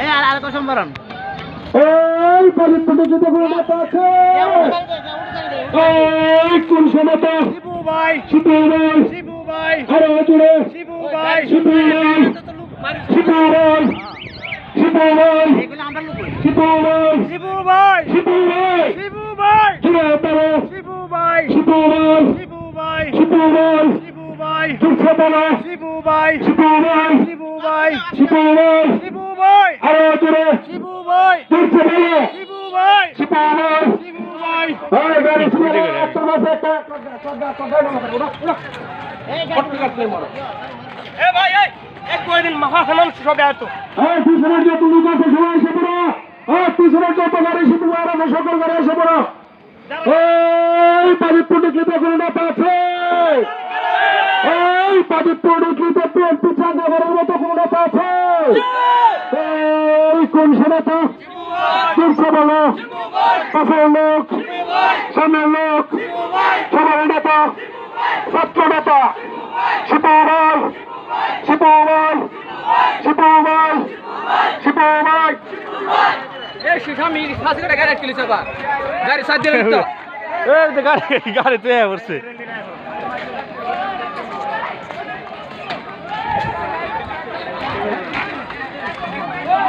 এই আর কত সম্বরণ এই পরিস্থিতি যদি কোনো নেতা আছে এই কোন সমতা শিবু ভাই শিবু ভাই শিবু ভাই আরো জুড়ে শিবু ভাই শিবু ভাই শিবু ভাই শিবু ভাই এগুলো আমরা লোক শিবু ভাই শিবু ভাই শিবু ভাই শিবু ভাই জুড়ে বলো শিবু ভাই শিবু ভাই শিবু ভাই শিবু ভাই শিবু ভাই জুড়ে বলো শিবু ভাই শিবু ভাই শিবু ভাই শিবু ভাই শিবু ভাই আরো জুড়ে শিবু ভাই জুড়ে বলো শিবু ভাই শিবু ভাই শিবু ভাই এই গাড়ি শুনে তোমার একটা এ ভাই এই এক কয়দিন মাথা খানাম সবে আতো এই পিছনের যত লোক আছে সবাই এসে পড়ো এই পিছনের যত গাড়ি শুধু আর আছে সকল গাড়ি এসে পড়ো এই পাবিপুর ডিগ্রিতে কোনো নেতা আছে এই পাবিপুর ডিগ্রিতে বিএনপি চাঁদা করার মতো কোনো নেতা আছে এই কোন সে নেতা তুলছে বলো পাশের লোক সামনের লোক সবার নেতা ছাত্র নেতা শিবুভাই শিবুভাই শিবুভাই শিবুভাই এই শিশামি ফাঁসি করে গাড়ি কিলিছে বা গাড়ি সাথ দিলেন তো গাড়ি গাড়িতে বসছে